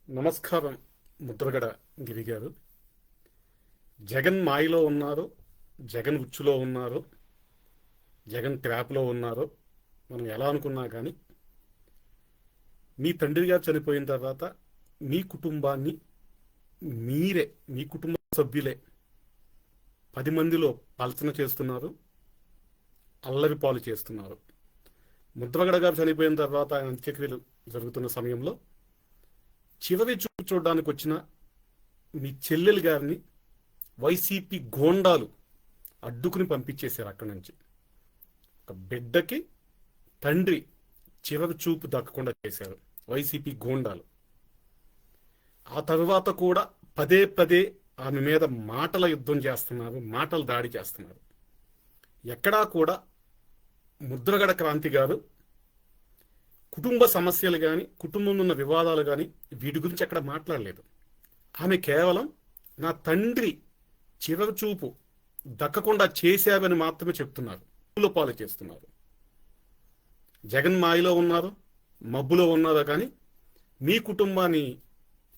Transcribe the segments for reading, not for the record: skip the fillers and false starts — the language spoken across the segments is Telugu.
నమస్కారం. ముద్రగడ గిరి గారు. జగన్ మాయలో ఉన్నారు, జగన్ ఉచ్చులో ఉన్నారు, జగన్ ట్రాప్లో ఉన్నారు. మనం ఎలా అనుకున్నా కానీ మీ తండ్రి గారు చనిపోయిన తర్వాత మీ కుటుంబాన్ని మీరే, మీ కుటుంబ సభ్యులే 10 మందిలో పలచన చేస్తున్నారు, అల్లరి పాలు చేస్తున్నారు. ముద్రగడ గారు చనిపోయిన తర్వాత ఆయన అంత్యక్రియలు జరుగుతున్న సమయంలో చివరి చూపు చూడడానికి వచ్చిన మీ చెల్లెలు గారిని వైసీపీ గోండాలు అడ్డుకుని పంపించేశారు అక్కడి నుంచి. ఒక బిడ్డకి తండ్రి చివరి చూపు దక్కకుండా చేశారు వైసీపీ గోండాలు. ఆ తరువాత కూడా పదే పదే ఆమె మీద మాటల యుద్ధం చేస్తున్నారు, మాటల దాడి చేస్తున్నారు. ఎక్కడా కూడా ముద్రగడ క్రాంతి గారు కుటుంబ సమస్యలు కానీ, కుటుంబంలో ఉన్న వివాదాలు కానీ వీటి గురించి ఎక్కడ మాట్లాడలేదు. ఆమె కేవలం నా తండ్రి చివరి చూపు దక్కకుండా చేశావని మాత్రమే చెప్తున్నారు, పాలు చేస్తున్నారు. జగన్ మాయలో ఉన్నారు, మబ్బులో ఉన్నారు, కానీ మీ కుటుంబాన్ని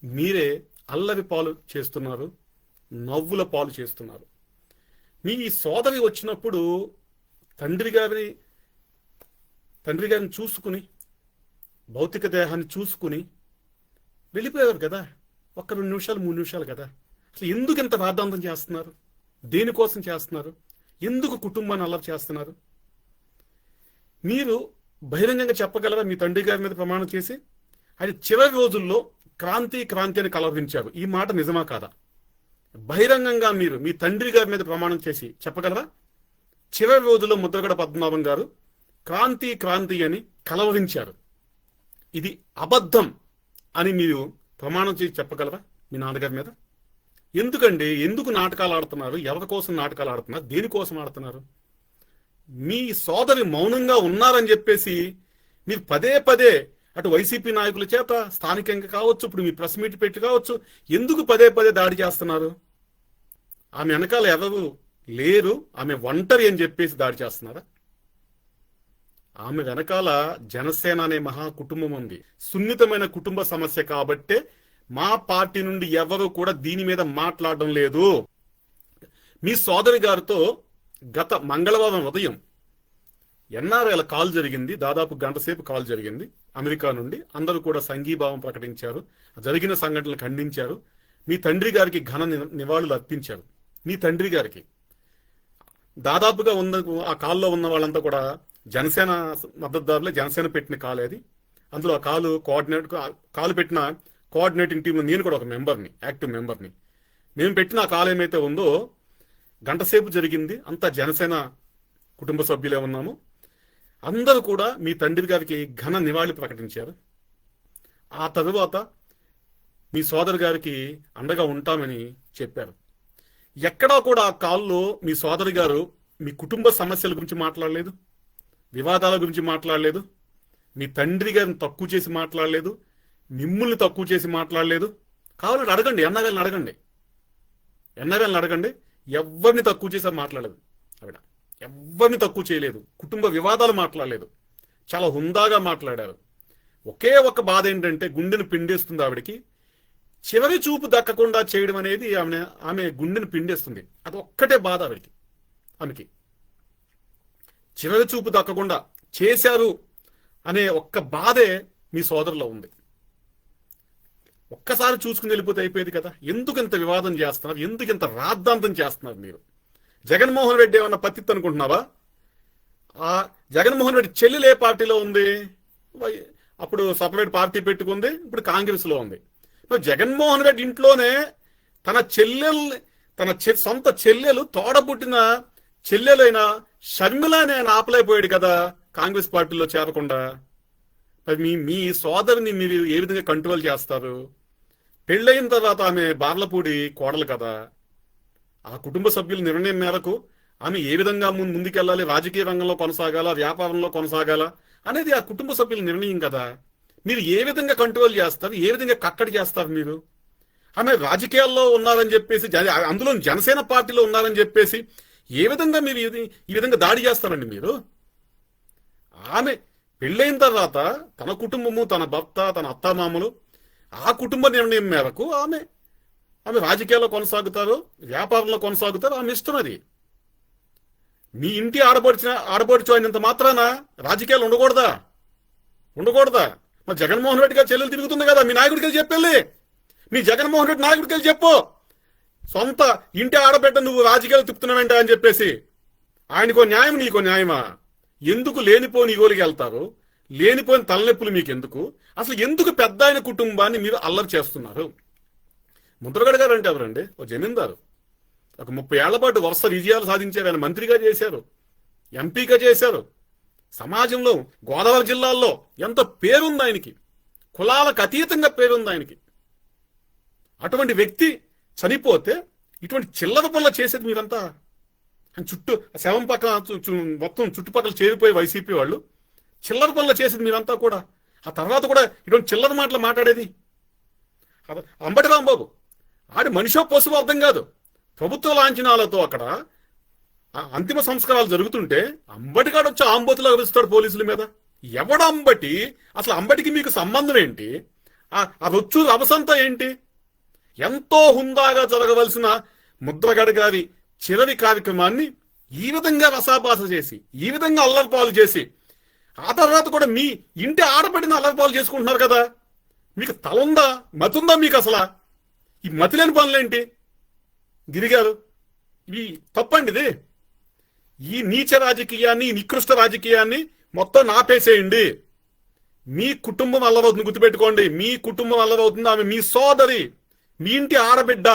మీరే అల్లరి పాలు చేస్తున్నారు, నవ్వుల పాలు చేస్తున్నారు. మీ సోదరి వచ్చినప్పుడు తండ్రి గారిని చూసుకుని, భౌతిక దేహాన్ని చూసుకుని వెళ్ళిపోయారు కదా. 1-2 నిమిషాలు 3 నిమిషాలు కదా. అసలు ఎందుకు ఇంత రాద్ధాంతం చేస్తున్నారు? దేనికోసం చేస్తున్నారు? ఎందుకు కుటుంబాన్ని అల్లరి చేస్తున్నారు? మీరు బహిరంగంగా చెప్పగలరా మీ తండ్రి గారి మీద ప్రమాణం చేసి ఆయన చివరి రోజుల్లో క్రాంతి క్రాంతి అని కలవరించారు? ఈ మాట నిజమా కాదా? బహిరంగంగా మీరు మీ తండ్రి గారి మీద ప్రమాణం చేసి చెప్పగలరా? చివరి రోజుల్లో ముద్రగడ పద్మనాభం గారు క్రాంతి క్రాంతి అని కలవరించారు, ఇది అబద్ధం అని మీరు ప్రమాణం చేసి చెప్పగలరా మీ నాన్నగారి మీద? ఎందుకండి, ఎందుకు నాటకాలు ఆడుతున్నారు? ఎవరి కోసం నాటకాలు ఆడుతున్నారు? దేనికోసం ఆడుతున్నారు? మీ సోదరి మౌనంగా ఉన్నారని చెప్పేసి మీరు పదే పదే అటు వైసీపీ నాయకుల చేత, స్థానికంగా కావచ్చు, ఇప్పుడు మీ ప్రెస్ మీట్ పెట్టి కావచ్చు, ఎందుకు పదే పదే దాడి చేస్తున్నారు? ఆమె వెనకాల ఎవరు లేరు, ఆమె ఒంటరి అని చెప్పేసి దాడి చేస్తున్నారా? ఆమె వెనకాల జనసేన అనే మహా కుటుంబం ఉంది. సున్నితమైన కుటుంబ సమస్య కాబట్టే మా పార్టీ నుండి ఎవరు కూడా దీని మీద మాట్లాడడం లేదు. మీ సోదరి గారితో గత మంగళవారం ఉదయం ఎన్ఆర్ఐల కాల్ జరిగింది, దాదాపు గంట సేపు కాల్ జరిగింది అమెరికా నుండి. అందరూ కూడా సంఘీభావం ప్రకటించారు, జరిగిన సంఘటనలు ఖండించారు, మీ తండ్రి గారికి ఘన నివాళులు అర్పించారు. మీ తండ్రి గారికి దాదాపుగా ఆ కాల్లో ఉన్న వాళ్ళంతా కూడా జనసేన మద్దతుదారులే. జనసేన పెట్టిన కాల్ అది. అందులో ఆ కాలు పెట్టిన కోఆర్డినేటింగ్ టీంలో నేను కూడా ఒక మెంబర్ని, యాక్టివ్ మెంబర్ని. మేము పెట్టిన ఆ కాల్ ఏమైతే ఉందో గంట సేపు జరిగింది. అంతా జనసేన కుటుంబ సభ్యులే ఉన్నాము. అందరూ కూడా మీ తండ్రి గారికి ఘన నివాళి ప్రకటించారు. ఆ తరువాత మీ సోదరు గారికి అండగా ఉంటామని చెప్పారు. ఎక్కడా కూడా ఆ కాల్లో మీ సోదరి గారు మీ కుటుంబ సమస్యల గురించి మాట్లాడలేదు, వివాదాల గురించి మాట్లాడలేదు, మీ తండ్రి గారిని తక్కువ చేసి మాట్లాడలేదు, మిమ్మల్ని తక్కువ చేసి మాట్లాడలేదు. కావాలంటే అడగండి, ఎన్ఆర్ఐలను అడగండి. ఎవరిని తక్కువ చేసి మాట్లాడలేదు ఆవిడ, ఎవరిని తక్కువ చేయలేదు, కుటుంబ వివాదాలు మాట్లాడలేదు, చాలా హుందాగా మాట్లాడారు. ఒకే ఒక బాధ ఏంటంటే గుండెను పిండేస్తుంది ఆవిడకి. చివరి చూపు దక్కకుండా చేయడం అనేది ఆమె గుండెను పిండేస్తుంది. అది ఒక్కటే బాధ ఆమెకి. చివరి చూపు దక్కకుండా చేశారు అనే ఒక్క బాధే మీ సోదరులో ఉంది. ఒక్కసారి చూసుకుని వెళ్ళిపోతే అయిపోయేది కదా. ఎందుకు ఇంత వివాదం చేస్తున్నారు? ఎందుకు ఇంత రాద్ధాంతం చేస్తున్నారు మీరు? జగన్మోహన్ రెడ్డి ఏమన్నా పత్తిత్తు అనుకుంటున్నావా? ఆ జగన్మోహన్ రెడ్డి చెల్లెలు ఏ పార్టీలో ఉంది? అప్పుడు సపరేట్ పార్టీ పెట్టుకుంది, ఇప్పుడు కాంగ్రెస్లో ఉంది. జగన్మోహన్ రెడ్డి ఇంట్లోనే తన సొంత చెల్లెలు, తోడబుట్టిన చెల్లెలైన షర్మిలాని ఆయన ఆపలేకపోయాడు కదా కాంగ్రెస్ పార్టీలో చేరకుండా. మీ సోదరిని మీరు ఏ విధంగా కంట్రోల్ చేస్తారు? పెళ్ళయిన తర్వాత ఆమె బార్లపూడి కోడలు కదా. ఆ కుటుంబ సభ్యుల నిర్ణయం మేరకు ఆమె ఏ విధంగా ముందుకెళ్ళాలి, రాజకీయ రంగంలో కొనసాగాల, వ్యాపారంలో కొనసాగాల అనేది ఆ కుటుంబ సభ్యుల నిర్ణయం కదా. మీరు ఏ విధంగా కంట్రోల్ చేస్తారు? ఏ విధంగా కట్టడి చేస్తారు మీరు? ఆమె రాజకీయాల్లో ఉన్నారని చెప్పేసి, అందులో జనసేన పార్టీలో ఉన్నారని చెప్పేసి ఏ విధంగా మీరు ఈ విధంగా దాడి చేస్తారండి మీరు? ఆమె పెళ్ళైన తర్వాత తన కుటుంబము, తన భర్త, తన అత్తామామలు ఆ కుటుంబ నిర్ణయం మేరకు ఆమె ఆమె రాజకీయాల్లో కొనసాగుతారో వ్యాపారంలో కొనసాగుతారో ఆమె ఇష్టం అది. మీ ఇంటి ఆడబడుచు అయినంత మాత్రాన రాజకీయాలు ఉండకూడదా? ఉండకూడదా? మరి జగన్మోహన్ రెడ్డి గారు చెల్లెలు తిరుగుతుంది కదా, మీ నాయకుడికి వెళ్ళి చెప్పెళ్ళి, మీ జగన్మోహన్ రెడ్డి నాయకుడికి వెళ్ళి చెప్పు, సొంత ఇంటి ఆడబిడ్డ నువ్వు రాజకీయాలు తిప్పుతున్నావేంట అని చెప్పేసి. ఆయనకో న్యాయం, నీకో న్యాయమా? ఎందుకు లేనిపోని ఈగోలికి వెళ్తారు? లేనిపోయిన తలనొప్పులు మీకు ఎందుకు? అసలు ఎందుకు పెద్ద ఆయన కుటుంబాన్ని మీరు అల్లరి చేస్తున్నారు? ముద్రగడ గారు అంటే ఎవరండి? ఓ జమీందారు. ఒక 30 ఏళ్ల పాటు వరుస విజయాలు సాధించారు. ఆయన మంత్రిగా చేశారు, ఎంపీగా చేశారు. సమాజంలో గోదావరి జిల్లాల్లో ఎంతో పేరుంది ఆయనకి, కులాలకు అతీతంగా పేరుంది ఆయనకి. అటువంటి వ్యక్తి చనిపోతే ఇటువంటి చిల్లర పనులు చేసేది మీరంతా. చుట్టూ శవం పక్కన మొత్తం చుట్టుపక్కల చేరిపోయి వైసీపీ వాళ్ళు చిల్లర పనులు చేసేది మీరంతా కూడా. ఆ తర్వాత కూడా ఇటువంటి చిల్లర మాటలు మాట్లాడేది అంబటి రాంబాబు. ఆడి మనిషో పశువు అర్థం కాదు. ప్రభుత్వ లాంఛనాలతో అక్కడ అంతిమ సంస్కారాలు జరుగుతుంటే అంబటికాడు వచ్చి ఆంబోతులు అరుస్తాడు పోలీసుల మీద. ఎవడు అంబటి? అసలు అంబటికి మీకు సంబంధం ఏంటి? ఆ రొచ్చు రభసంతా ఏంటి? ఎంతో హుందాగా జరగవలసిన ముద్రగడ గారి చివరి కార్యక్రమాన్ని ఈ విధంగా రసాభాస చేసి, ఈ విధంగా అల్లరిపాలు చేసి, ఆ తర్వాత కూడా మీ ఇంటి ఆడబడిన అల్లరిపాలు చేసుకుంటున్నారు కదా. మీకు తలుందా, మతుందా మీకు? అసలు ఈ మతిలేని పనులేంటి గిరిగారు? ఇవి తప్పండి. ఇది ఈ నీచ రాజకీయాన్ని, నికృష్ట రాజకీయాన్ని మొత్తం నాపేసేయండి. మీ కుటుంబం అల్లరవుతుంది, గుర్తుపెట్టుకోండి. మీ కుటుంబం అల్లరవుతుంది. ఆమె మీ సోదరి, మీ ఇంటి ఆడబిడ్డ.